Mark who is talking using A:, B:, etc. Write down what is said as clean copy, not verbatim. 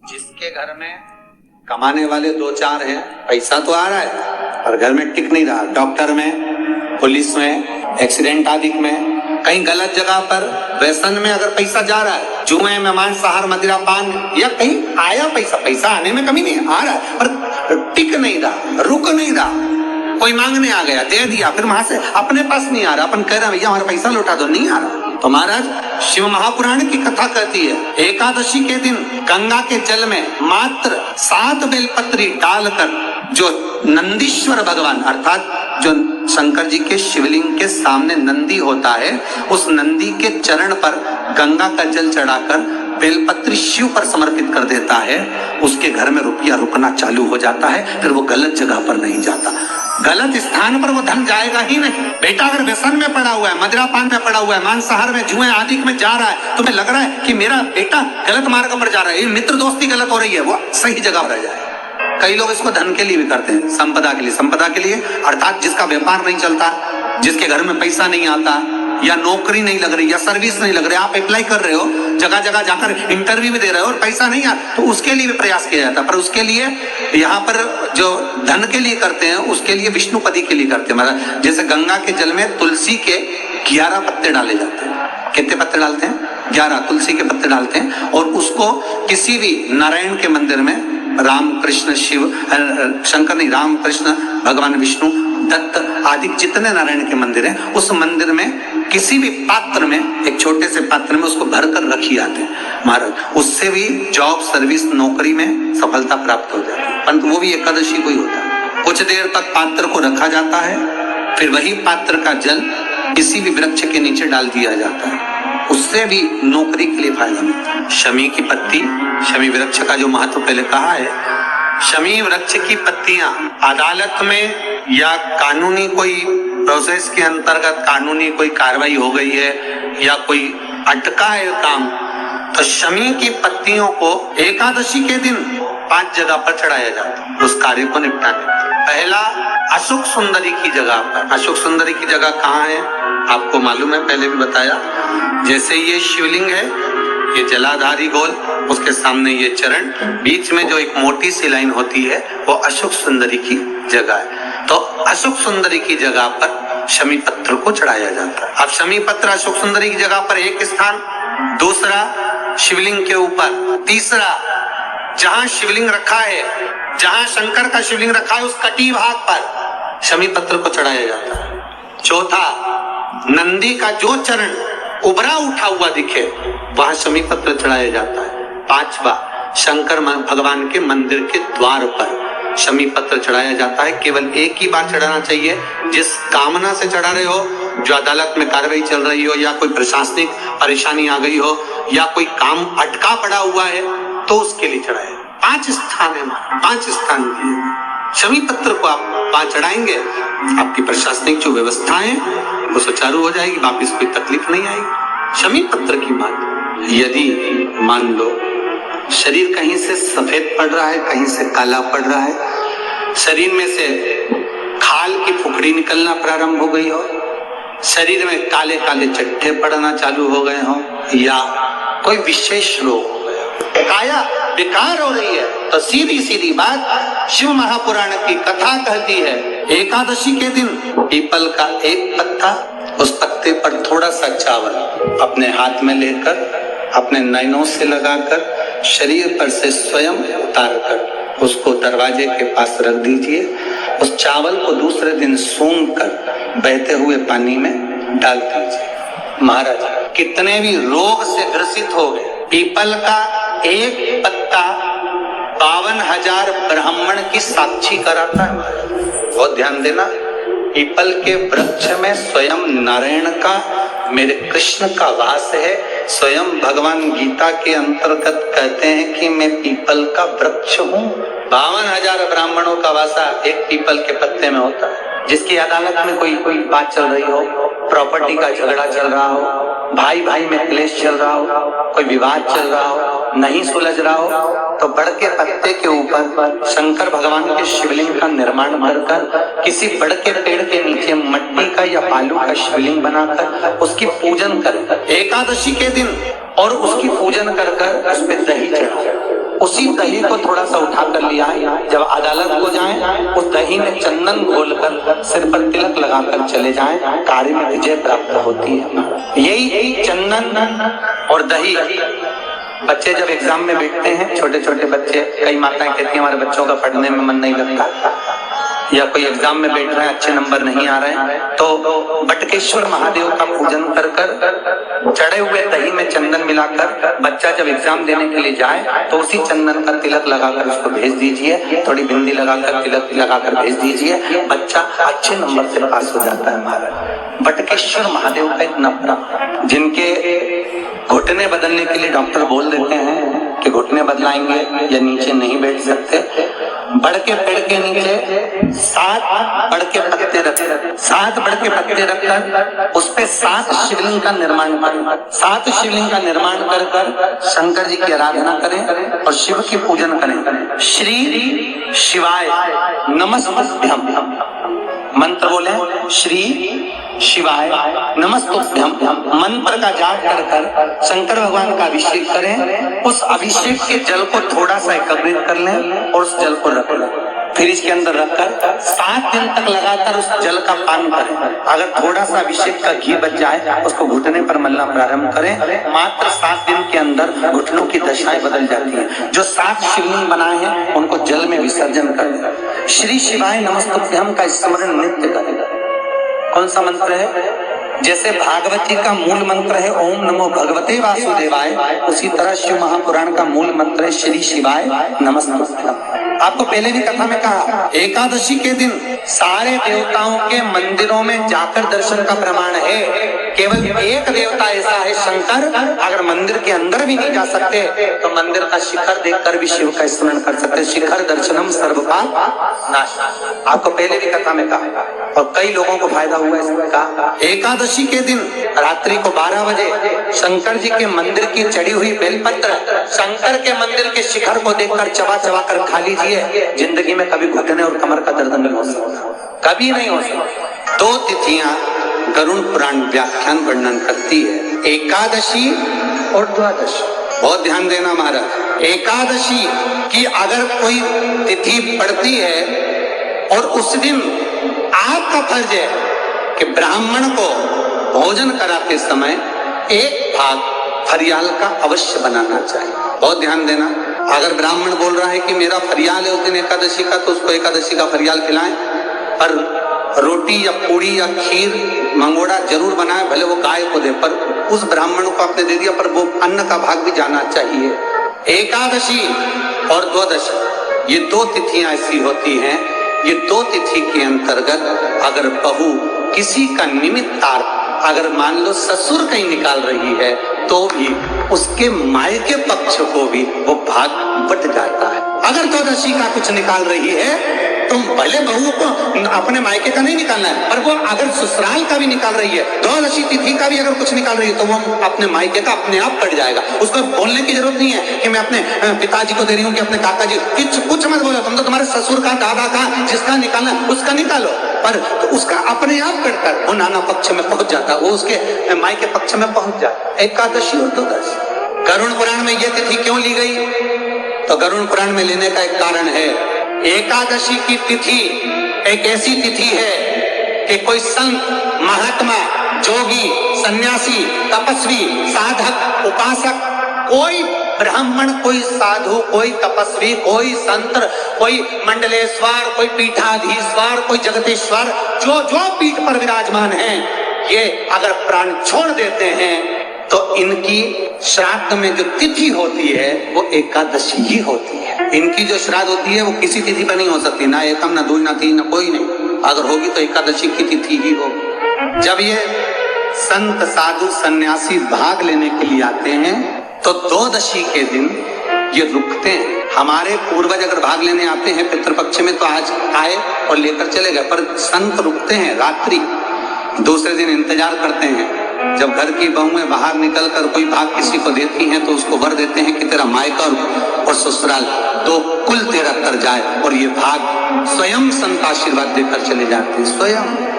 A: जिसके घर में कमाने वाले दो चार हैं, पैसा तो आ रहा है पर घर में टिक नहीं रहा, डॉक्टर में, पुलिस में, एक्सीडेंट आदि में, कहीं गलत जगह पर व्यसन में अगर पैसा जा रहा है, जुए में, मांसाहार, मदिरा पान, या कहीं आया पैसा आने में कमी नहीं, आ रहा है पर टिक नहीं रहा, रुक नहीं रहा, कोई मांगने आ गया, दे दिया, फिर वहां से अपने पास नहीं आ रहा, अपन कह रहे भैया हमारा पैसा लौटा दो, नहीं आ रहा। तो महाराज शिव महापुराण की कथा कहती है, एकादशी के दिन गंगा के जल में मात्र 7 बेलपत्री डालकर जो नंदीश्वर भगवान अर्थात जो शंकर जी के शिवलिंग के सामने नंदी होता है, उस नंदी के चरण पर गंगा का जल चढ़ाकर बेलपत्री शिव पर समर्पित कर देता है, उसके घर में रुपया रुकना चालू हो जाता है, फिर वो गलत जगह पर नहीं जाता, गलत स्थान पर वो धन जाएगा ही नहीं। बेटा अगर व्यसन में पड़ा हुआ है, मदिरा पान में पड़ा हुआ है, मांसाहार में, जुए आदि में जा रहा है, तुम्हें लग रहा है कि मेरा बेटा गलत मार्ग पर जा रहा है, मित्र दोस्ती गलत हो रही है, वो सही जगह पर जाए। कई लोग इसको धन के लिए भी करते हैं, संपदा के लिए अर्थात जिसका व्यापार नहीं चलता, जिसके घर में पैसा नहीं आता, या नौकरी नहीं लग रही, या सर्विस नहीं लग रही, आप अप्लाई कर रहे हो, जगह जगह जाकर इंटरव्यू भी दे रहे हो और पैसा नहीं आता, तो उसके लिए भी प्रयास किया जाता है। पर उसके लिए यहाँ पर जो धन के लिए करते हैं, उसके लिए विष्णुपदी के लिए करते हैं। मतलब जैसे गंगा के जल में तुलसी के 11 पत्ते डाले जाते हैं। कितने पत्ते डालते हैं? 11 तुलसी के पत्ते डालते हैं, और उसको किसी भी नारायण के मंदिर में, राम कृष्ण शिव शंकर नहीं, राम कृष्ण भगवान विष्णु दत्त आदि जितने नारायण के मंदिर हैं, उस मंदिर में किसी भी पात्र में, एक छोटे से पात्र में उसको भरकर रखी जाते हैं महाराज। उससे भी जॉब, सर्विस, नौकरी में सफलता प्राप्त हो जाती है, परंतु वो भी एकादशी को ही होता है। कुछ देर तक पात्र को रखा जाता है, फिर वही पात्र का जल किसी भी वृक्ष के नीचे डाल दिया जाता है, उससे भी नौकरी के लिए फायदा मिलता है। शमी की पत्ती, शमी वृक्ष का जो महत्व पहले कहा है, शमी वृक्ष की पत्तियां अदालत में या कानूनी कोई प्रोसेस के अंतर्गत कानूनी कोई कार्रवाई हो गई है या कोई अटका है काम, तो शमी की पत्तियों को एकादशी के दिन 5 जगह पर चढ़ाया जाता है उस कार्य को निपटाने। पहला अशोक सुंदरी की जगह पर। अशोक सुंदरी की जगह कहाँ है आपको मालूम है, पहले भी बताया। जैसे ये शिवलिंग है, ये जलाधारी गोल, उसके सामने ये चरण, बीच में जो एक मोटी सी लाइन होती है वो अशोक सुंदरी की जगह है। तो अशोक सुंदरी की जगह पर शमी पत्र को चढ़ाया जाता है। अब शमी पत्र अशोक सुंदरी की जगह पर एक स्थान, दूसरा शिवलिंग के ऊपर, तीसरा जहां शिवलिंग रखा है, जहां शंकर का शिवलिंग रखा है उस कटी भाग पर शमी पत्र को चढ़ाया जाता है। चौथा, नंदी का जो चरण उभरा उठा हुआ दिखे वहां शमी पत्र चढ़ाया जाता है। पांचवा, शंकर भगवान के मंदिर के द्वार पर शमी पत्र चढ़ाया जाता है। केवल एक ही बार चढ़ाना चाहिए, जिस कामना से चढ़ा रहे हो, जो अदालत में कार्रवाई चल रही हो, या कोई प्रशासनिक परेशानी आ गई हो, या कोई काम अटका पड़ा हुआ है, तो उसके लिए चढ़ाए। 5 स्थान है, 5 स्थान की शमी पत्र को आप 5 चढ़ाएंगे, आपकी प्रशासनिक जो व्यवस्थाएं वो सुचारू हो जाएगी, वापिस कोई तकलीफ नहीं आएगी। शमी पत्र की बात, यदि मान लो शरीर कहीं से सफेद पड़ रहा है, कहीं से काला पड़ रहा है, शरीर में से खाल की फुकड़ी निकलना प्रारंभ हो गई हो, शरीर में काले काले चट्टे पड़ना चालू हो गए हो, या कोई विशेष रोग हो गया, काया बेकार हो रही है, तो सीधी सीधी बात शिव महापुराण की कथा कहती है, एकादशी के दिन पीपल का एक पत्ता, उस पत्ते पर थोड़ा सा चावल अपने हाथ में लेकर, अपने नयनों से लगाकर, शरीर पर से स्वयं उतारकर उसको दरवाजे के पास रख दीजिए। उस चावल को दूसरे दिन सूंघ कर बहते हुए पानी में डाल दीजिए। महाराज कितने भी रोग से ग्रसित हो गए, पीपल का एक पत्ता 52,000 ब्राह्मण की साक्षी कराता है। बहुत ध्यान देना, पीपल के वृक्ष में स्वयं नारायण का, मेरे कृष्ण का वास है। स्वयं भगवान गीता के अंतर्गत कहते हैं कि मैं पीपल का वृक्ष हूँ। 52,000 ब्राह्मणों का वासा एक पीपल के पत्ते में होता है। जिसकी अदालत में कोई बात चल रही हो, प्रॉपर्टी का झगड़ा चल रहा हो, भाई भाई में क्लेश चल रहा हो, कोई विवाद चल रहा हो, नहीं सुलझ रहा हो, तो बड़ के पत्ते के ऊपर शंकर भगवान के शिवलिंग का निर्माण कर किसी बड़ के पेड़ के नीचे मट्टी का या बालू का शिवलिंग बनाकर उसकी पूजन करें एकादशी के दिन, और उसकी पूजन कर उस पे दही चढ़ाओ। उसी दही को थोड़ा सा उठा कर लिया है, जब अदालत को जाएं उस दही में चंदन घोलकर सिर पर तिलक लगाकर चले जाएं, कार्य में विजय प्राप्त होती है। यही चंदन और दही बच्चे जब एग्जाम में बैठते हैं, छोटे छोटे बच्चे, कई माताएं कहती हैं हमारे बच्चों का पढ़ने में मन नहीं लगता, या कोई एग्जाम में बैठ रहा है अच्छे नंबर नहीं आ रहे हैं, तो बटकेश्वर महादेव का पूजन कर कर चढ़े हुए दही में चंदन मिलाकर बच्चा जब एग्जाम देने के लिए जाए तो उसी चंदन का तिलक लगाकर उसको भेज दीजिए, थोड़ी बिंदी लगाकर तिलक लगाकर भेज दीजिए, बच्चा अच्छे नंबर से पास हो जाता है। महाराज बटकेश्वर महादेव का इतना बड़ा, जिनके घुटने बदलने के लिए डॉक्टर बोल देते हैं कि घुटने बदलाएंगे या नीचे नहीं बैठ सकते, बड़ के पेड़ के नीचे 7 बड़ के पत्ते रखकर 7 बड़ के पत्ते रखकर उस पे 7 शिवलिंग का निर्माण करें, 7 शिवलिंग का निर्माण कर कर शंकर जी की आराधना करें और शिव की पूजन करें। श्री शिवाय नमस्तुभ्यम मंत्र बोले, श्री शिवाय नमस्तुभ्यम मंत्र का जाप कर कर शंकर भगवान का अभिषेक करें। उस अभिषेक के जल को थोड़ा सा एकत्रित कर लें और उस जल को रख लें, फ्रिज के अंदर रखकर 7 दिन तक लगातार उस जल का पान करें। अगर थोड़ा सा अभिषेक का घी बच जाए उसको घुटने पर मलना प्रारंभ करें। मात्र 7 दिन के अंदर घुटनों की दशाएं बदल जाती हैं। जो 7 शिवलिंग बनाए हैं उनको जल में विसर्जन कर दें। श्री शिवाय नमस्तुभ्यम का स्मरण नित्य करें। कौन सा मंत्र है? जैसे भागवती का मूल मंत्र है ओम नमो भगवते वासुदेवाय, उसी तरह शिव महापुराण का मूल मंत्र है श्री शिवाय नमस्तुभ्यम। आपको पहले भी कथा में कहा, एकादशी के दिन सारे देवताओं के मंदिरों में जाकर दर्शन का प्रमाण है। केवल एक देवता ऐसा है शंकर, अगर मंदिर के अंदर भी नहीं जा सकते तो मंदिर का शिखर देखकर भी शिव का स्मरण कर सकते। शिखर दर्शनम सर्वपाप नाश, आपको पहले भी कथा में कहा और कई लोगों को फायदा हुआ इसमें। कहा एकादशी के दिन रात्रि को 12 बजे शंकर जी के मंदिर की चढ़ी हुई बेलपत्र शंकर के मंदिर के शिखर को देखकर चबा चबा कर खा लीजिए। जिंदगी में कभी घुटने और कमर का दर्द नहीं हो सकता, कभी नहीं हो सकता। 2 तिथियां गरुड़ पुराण व्याख्यान वर्णन करती है, एकादशी और द्वादशी। बहुत ध्यान देना महाराज, एकादशी की अगर कोई तिथि पड़ती है और उस दिन आपका फर्ज है कि ब्राह्मण को भोजन कराते समय एक भाग फरियाल का अवश्य बनाना चाहिए। बहुत ध्यान देना, अगर ब्राह्मण बोल रहा है कि मेरा फरियाल है उस दिन एकादशी का, तो उसको एकादशी का फरियाल खिलाएं, पर रोटी या पूड़ी या खीर मंगोड़ा जरूर बनाए, भले वो गाय को दे, पर उस ब्राह्मण को आपने दे दिया, पर वो अन्न का भाग भी जाना चाहिए। एकादशी और द्वादशी ये 2 तिथियां ऐसी होती हैं, ये 2 तिथि के अंतर्गत अगर बहू किसी का निमित्तार्थ अगर मान लो ससुर कहीं निकाल रही है तो भी उसके मायके पक्ष को भी वो भाग बट जाता है। अगर द्वादशी का कुछ निकाल रही है तो भले बहू को अपने मायके का नहीं निकालना है, पर वो अगर ससुराल का भी निकाल रही है, द्वादशी तिथि का भी अगर कुछ निकाल रही है तो वो अपने मायके का अपने आप कट जाएगा। उसको बोलने की जरूरत नहीं है कि मैं अपने पिताजी को दे रही हूँ कि अपने काका जी, कुछ मत बोलो, तुम तो तुम्हारे ससुर का दादा का जिसका निकालना उसका निकालो, पर तो उसका अपने आप कटकर वो नाना पक्ष में पहुंच जाता, वो उसके मायके पक्ष में पहुंच जाता। एकादशी और द्वादशी गरुड़ पुराण में ये तिथि क्यों ली गई? तो गरुड़ पुराण में लेने का एक कारण है, एकादशी की तिथि एक ऐसी तिथि है कि कोई संत, महात्मा, जोगी, सन्यासी, तपस्वी, साधक, उपासक, कोई ब्राह्मण, कोई साधु, कोई तपस्वी, कोई संत, कोई मंडलेश्वर, कोई पीठाधीश्वर, कोई जगदीश्वर, जो जो पीठ पर विराजमान हैं, ये अगर प्राण छोड़ देते हैं तो इनकी श्राद्ध में जो तिथि होती है वो एकादशी ही होती है। इनकी जो श्राद्ध होती है वो किसी तिथि पर नहीं हो सकती, ना एकम, ना दूज, ना तीन, ना कोई नहीं। अगर होगी तो एकादशी की तिथि ही होगी। जब ये संत, साधु, सन्यासी भाग लेने के लिए आते हैं तो द्वादशी के दिन ये रुकते हैं। हमारे पूर्वज अगर भाग लेने आते हैं पितृपक्ष में तो आज आए और लेकर चले गए, पर संत रुकते हैं रात्रि, दूसरे दिन इंतजार करते हैं। जब घर की बहुएं बाहर निकलकर कोई भाग किसी को देती हैं तो उसको वर देते हैं कि तेरा मायका और ससुराल 2 कुल तेरा तर जाए, और ये भाग स्वयं संत आशीर्वाद देकर चले जाते हैं। स्वयं